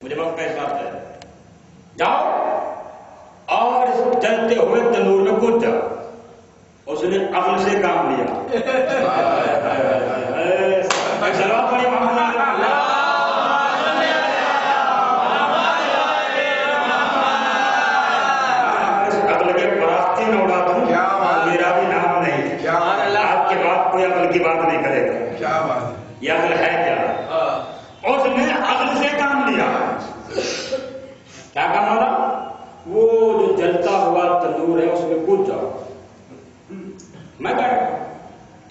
مجھے وقت کا احساس ہے. جاؤ اور اس جلتے ہوئے تنور میں کود جاؤ. اس نے عقل سے کام لیا. عقل کے براستی میں اڑا دوں میرا بھی نام نہیں. آپ کے بعد کوئی عقل کی بات نہیں کرے گا. یہ عقل ہے کیا؟ اس نے عقل سے کام لیا. کیا کام ہو رہا؟ وہ جو جلتا ہوا تندور ہے اس میں کود جاؤ. میں کہہ رہا ہوں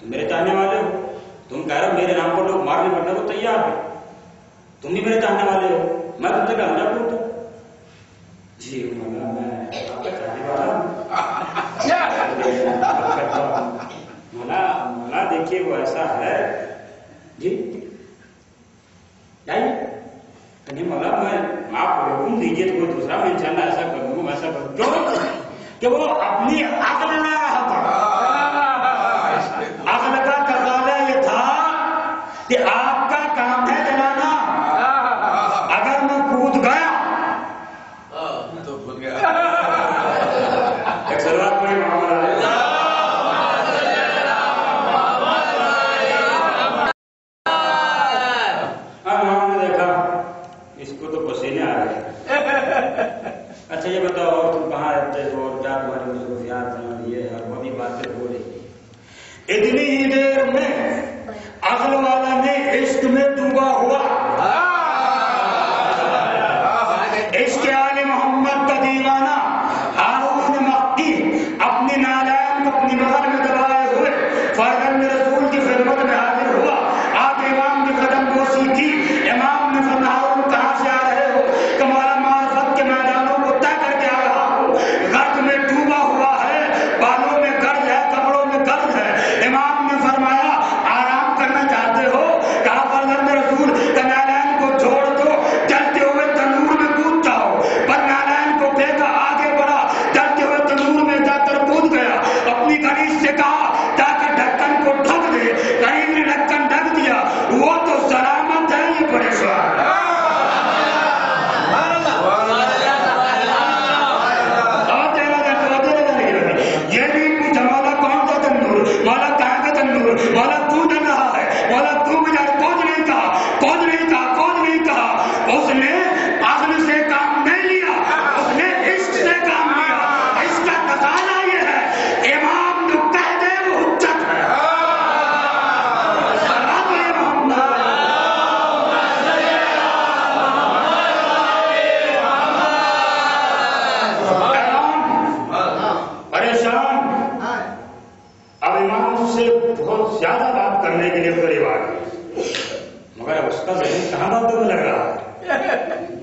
تم میرے چاہنے والے ہو. تم کہہ رہے ہو میرے نام پر لوگ مارنے مرنے کو تیار ہے. تم بھی میرے چاہنے والے ہو. میں تم سے کہنا پوچھتا ہوں. جی مولا میں آپ کا چاہنے والا ہوں. مولا دیکھیے وہ ایسا ہے. جی جائیے. نہیں مولا میں آپ حکم دیجیے تو کوئی دوسرا میں انشاءاللہ ایسا کروں ویسا کروں. کیوں کہ وہ اپنی عقل نہ رہا تھا. عقل کا تقاضا یہ تھا کہ آپ کا کام ہے جلانا. اگر میں کود گیا تو بھول گیا. ایک سلوات پڑھی محمد نے دیکھا اس کو تو پسینے آ گئے. اچھا یہ بتاؤ تم کہاں رہتے ہو اور کیا تمہاری مصروفیات ہیں. یہ ہے وہ بھی باتیں ہو رہی. اتنی ہی دیر میں عقل والا نے عشق میں ڈوبا ہوا عشق آل محمد کا دیوانہ ہارون مکی اپنی نالین کو اپنی بغل میں دبائے ہوئے فرزند رسول کی خدمت میں حاضر ہوا. آپ امام کی قدم بوسی کی. امام نے فرمایا تم کہاں سے آ رہے ہو؟ کمال معرفت کے میدانوں کو طے کر کے آ رہا ہوں. غرق میں ڈوبا ہوا ہے. بالوں میں گرد ہے, کپڑوں میں گرد ہے. امام نے فرمایا آرام کرنا چاہتے ہو؟ کہا فرزند رسول نالین کو چھوڑ دو, جلتے ہوئے تنور میں کود جاؤ. پر نالین کو پھینکا, آگے بڑھا, جلتے ہوئے تنور میں جا کر کود گیا. اپنی قریب سے کہا جا کر ڈھکن کو ڈھک دے. قریب نے ڈھکن ڈھک دیا. وہ تو سلامت ہے, یہ پریشان. یہ بھی پوچھا مولا کون سا تندور, مولا کہاں کا تندور, مولا تو جل رہا ہے, مولا تو مجھے کود نہیں کہا, کود نہیں کہا, کود نہیں کہا. اس نے عقل سے کام نہیں لیا, اس نے عشق سے کام لیا. اس کا تقاضا یہ ہے امام جو کہہ دے وہ حجت ہے. پریشان. اب امام سے بہت زیادہ بات کرنے کے لیے قریب آ گئی, مگر اس کا ذہن کہاں باتوں میں لگ رہا ہے.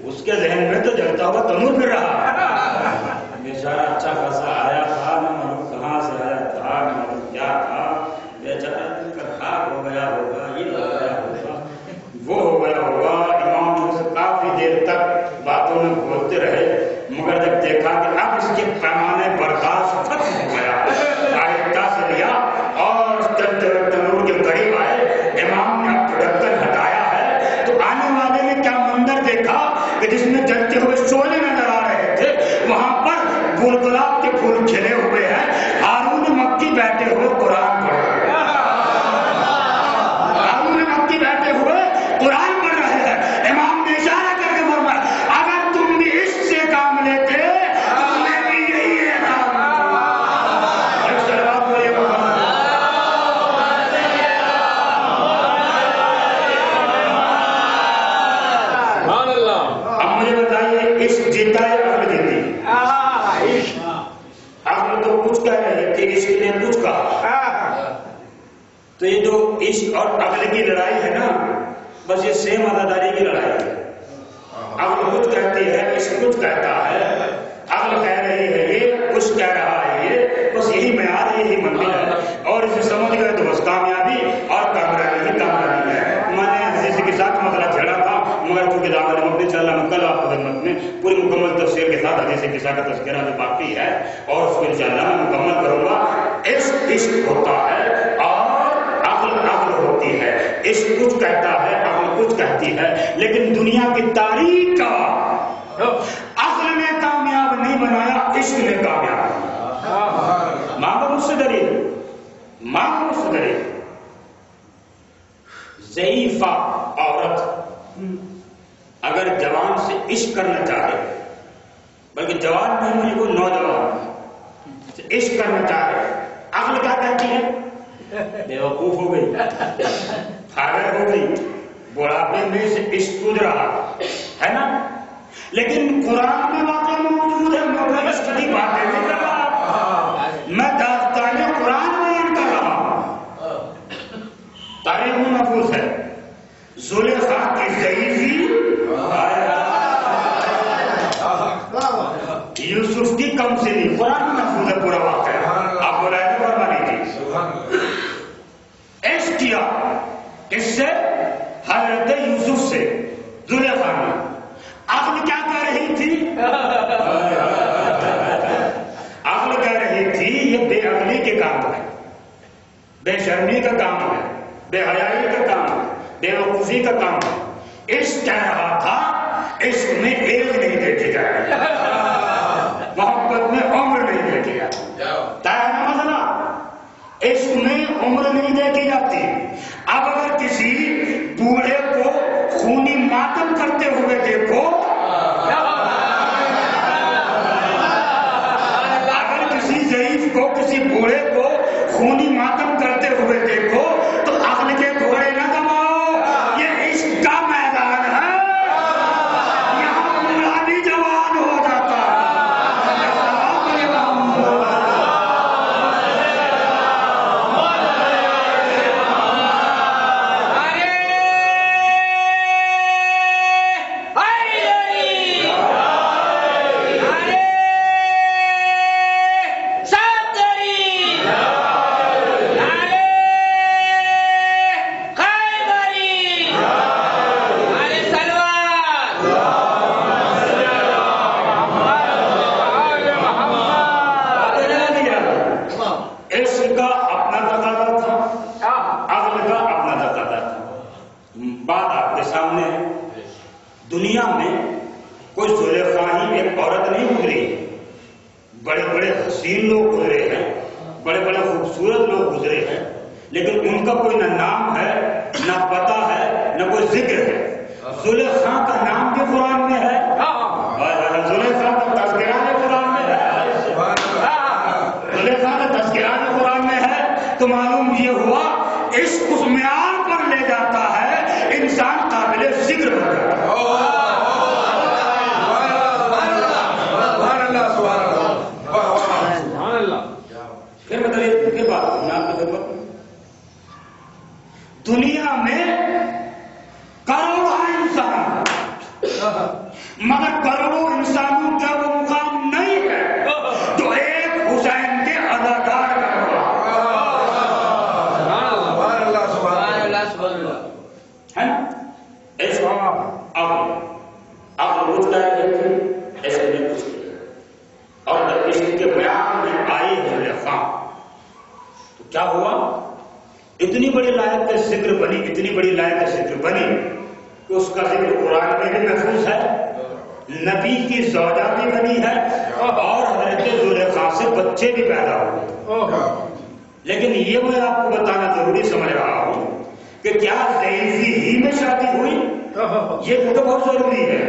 اس کے ذہن میں تو جلتا ہوا تنور پھر رہا. بیچارہ اچھا خاصا آیا تھا, نہ معلوم کہاں سے آیا تھا, نہ معلوم کیا تھا. بیچارہ خاک ہو گیا ہوگا, یہ ہو گیا ہوگا, وہ ہو گیا ہوگا. امام سے کافی دیر تک باتوں میں بولتے رہے, مگر جب دیکھا کہ اب اس کے پیمانے برداشت ختم ہو گیا, آہستہ سے لیا اور چلتے ہوئے تنور کے قریب آئے. امام نے اب ڈھکن ہٹایا ہے تو آنے والے نے کیا منظر دیکھا کہ جس میں جلتے ہوئے شعلے نظر آ رہے تھے, وہاں پر گل گلاب کے پھول کھلے ہوئے ہیں. ہارون مکی بیٹھے ہوئے قرآن پڑھ رہے ہیں. ہارون مکی بیٹھے ہوئے قرآن پڑھ رہے ہیں. امام نے اشارہ کر کے فرمایا اگر تم بھی عشق سے کام لیتے تو تمہیں بھی یہی ہے کام. اب مجھے بتائیے عشق جیتا ہے عقل جیتی؟ عقل تو کچھ کہہ رہے تھے, عشق نے کچھ کہا. تو یہ جو عشق اور عقل کی لڑائی ہے نا, بس یہ سیم اداداری کی لڑائی ہے. عقل کچھ کہتی ہے, عشق کچھ کہتا ہے. عقل کہہ رہی ہے یہ, کچھ کہہ رہا ہے یہ. بس یہی معیار ہے, یہی منزل ہے. اور اسے سمجھ گئے تو بس کامیابی اور کامیابی ہی کامیابی ہے. میں نے حدیث کے ساتھ مسئلہ چھیڑا تھا, مگر چونکہ دعوت مبنی چل رہا, میں کل آپ کی خدمت میں پوری مکمل تفسیر کے ساتھ حدیث کے ساتھ کا تذکرہ جو باقی ہے اور اس کو انشاءاللہ میں مکمل کروں گا. عشق عشق ہوتا ہے اور عقل عقل ہوتی ہے. عشق کچھ کہتا ہے, عقل کچھ کہتی ہے، لیکن دنیا کی تاریخ کا عقل نے کامیاب نہیں بنایا، عشق نے کامیاب بنایا۔ مانگو مجھ سے دلیل، مانگو مجھ سے دلیل۔ ضعیفہ عورت اگر جوان سے عشق کرنا چاہے، بلکہ جوان نہیں ہوئی وہ نوجوان سے عشق کرنا چاہے، عقل کیا کہتی ہے؟ بیوقوف ہو گئی، پاگل ہو گئی، بڑھاپے میں سے عشق کود رہا ہے نا۔ لیکن قرآن میں واقع موجود ہے، میں عشق کی باتیں نہیں کر رہا، میں داستان قرآن بیان کر رہا ہوں۔ تاریخ میں محفوظ ہے زلیخا کی ضعیفی یوسف کی کم سنی، قرآن میں محفوظ ہے پورا واقعہ، آپ بلائیں گے اور مانی جی۔ عشق کیا کس سے؟ حضرت یوسف سے، زلیخا نے۔ عقل کیا کہہ رہی تھی؟ عقل کہہ رہی تھی یہ بے عقلی کے کام ہے، بے شرمی کا کام ہے، بے حیائی کا کام ہے، بے وقوفی کا کام ہے۔ عشق کہہ رہا تھا عشق میں ایج نہیں دیکھی جائے، محبت میں عمر نہیں دیکھی جاتی، تایا مسئلہ عشق میں عمر نہیں دیکھی جاتی۔ اب اگر کسی بوڑھے کو خونی ماتم کرتے ہوئے دیکھو، اگر کسی ضعیف کو، کسی بوڑھے کو خونی ماتم کرتے ہوئے دیکھو تو عقل کے گھوڑے نہ دباؤ، یہ عشق کا میدان ہے، یہاں بوڑھا بھی جوان ہو جاتا ہے۔ دنیا میں کوئی زلیخا ہی ایک عورت نہیں گزری، بڑے بڑے حسین لوگ گزرے ہیں، بڑے بڑے خوبصورت لوگ گزرے ہیں، لیکن ان کا کوئی نہ نام ہے، نہ پتہ ہے، نہ کوئی ذکر ہے۔ زلیخا کا نام بھی قرآن میں ہے، زلیخا کا تذکرہ بھی قرآن میں ہے، زلیخا کا تذکرہ بھی قرآن میں ہے۔ تو معلوم یہ ہوا عشق اس معیار پر لے جاتا ہے، انسان قابل ذکر بن جاتا ہے۔ پھر بتائیے کے بعد دنیا میں کروڑوں انسان، مگر کروڑوں انسانوں کا وہ مقام نہیں ہے جو ایک حسین کے اداکار کا ہوا ہے نا۔ ایسا اب روز ایسے میں کچھ اور جب عشق کے بیان میں آئی زلیخا تو کیا ہوا؟ اتنی بڑی لائق کا ذکر بنی، اتنی بڑی لائق کا ذکر بنی کہ اس کا ذکر قرآن میں بھی محفوظ ہے، نبی کی زوجہ بھی بنی ہے، اور حضرت زلیخا سے بچے بھی پیدا ہوئے۔ لیکن یہ میں آپ کو بتانا ضروری سمجھ رہا ہوں کہ کیا ضعیفی ہی میں شادی ہوئی؟ یہ تو بہت ضروری ہے۔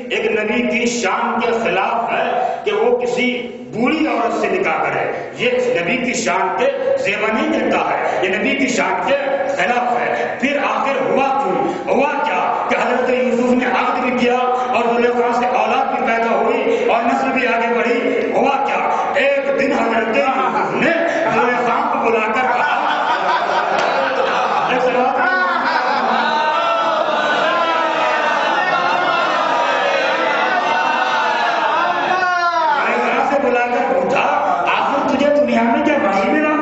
ایک نبی کی شان کے خلاف ہے کہ وہ کسی بوڑھی عورت سے نکاح کرے، یہ نبی کی شان کے زیور نہیں دیتا ہے، یہ نبی کی شان کے خلاف ہے۔ پھر آخر ہوا کیوں؟ ہوا کیا کہ حضرت یوسف نے عقد بھی کیا اور زلیخا سے اولاد بھی پیدا ہوئی اور نسل بھی آگے بڑھی۔ ہوا کیا؟ ایک دن حضرت یوسف نے زلیخا کو بلا کر کہا، بلا کر پوچھا آخر تجھے دنیا میں کیا بھائی ملا؟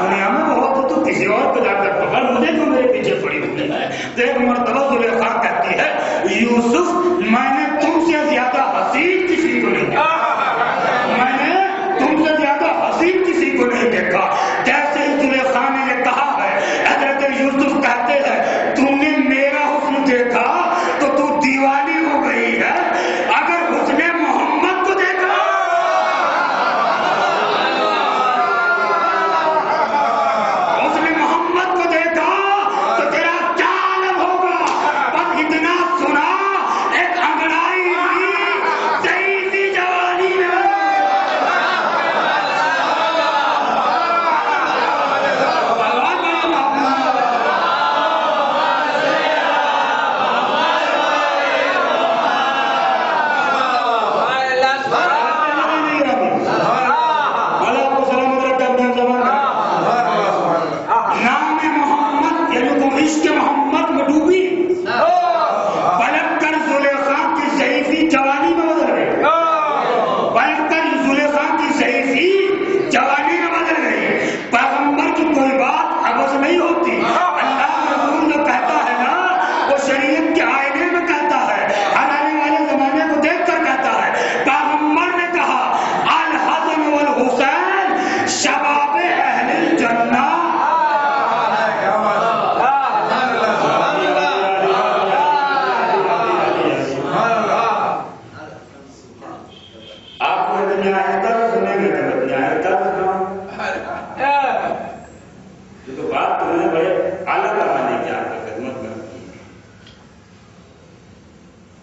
دنیا میں بہت تو کسی اور کو جا کر پکڑ، مجھے کیوں میرے پیچھے پڑی ہوئی ہے؟ تو ایک مرتبہ زلیخا کہتی ہے یوسف میں نے تم سے زیادہ حسین کسی کو نہیں دیکھا، میں نے تم سے زیادہ حسین کسی کو نہیں دیکھا۔ جیسے ہی زلیخا نے یہ کہا ہے حضرت یوسف کہتے ہیں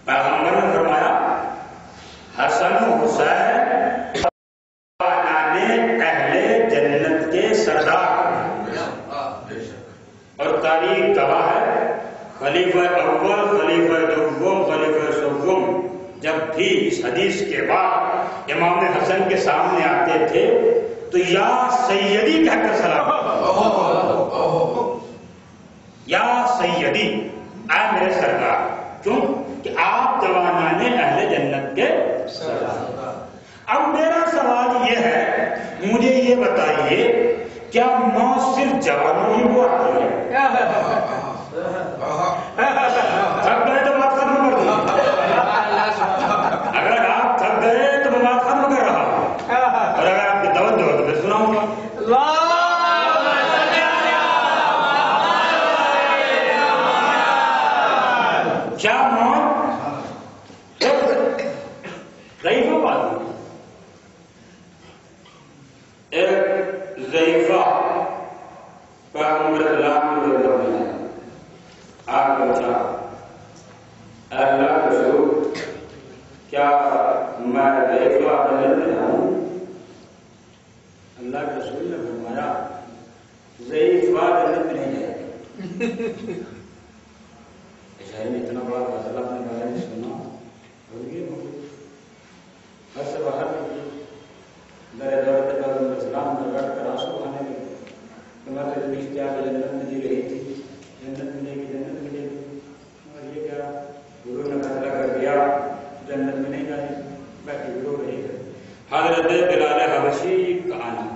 پیغمبر نے فرمایا حسن و حسین اہل جنت کے سردار، اور تاریخ گواہ ہے خلیفہ اول، خلیفہ دوم، خلیفہ سوم جب بھی اس حدیث کے بعد امام حسن کے سامنے آتے تھے تو یا سیدی کہہ کر سلام، یا سیدی اے میرے سردار، کیوں کہ آپ جوانان اہل جنت کے سردار۔ اب میرا سوال یہ ہے، مجھے یہ بتائیے کیا موت صرف جوانوں ہی کو آتی ہے؟ تھک گئے تو بات ختم کر دوں، اگر آپ تھک گئے تو میں بات ختم کر رہا ہوں، اور اگر آپ کی توجہ ہو تو پھر سناؤں گا۔ کیا موت ضعیفہ بات ہے؟ ایک ضعیفہ پیغمبر اللہ آگ پوچھا، اللہ کے رسول کیا میں ضعیفہ جنت میں ہوں؟ اللہ کے رسول نے فرمایا ضعیفہ جنت میں نہیں جائے گا۔ شہر میں اتنا بڑا مسئلہ اپنے بارے میں سنا، گھر سے باہر در دور پیغمبر اسلام میں بیٹھ کر آنسو کھانے لگے کہ میں تو رشتہ کو جنت میں دی رہی تھی، جنت ملے گی، جنت ملے گی، اور یہ کیا گرو نے فیصلہ کر دیا جنت میں نہیں جائے، بیٹھی گرو رہی ہے۔ حضرت بلال حبشی کا آنا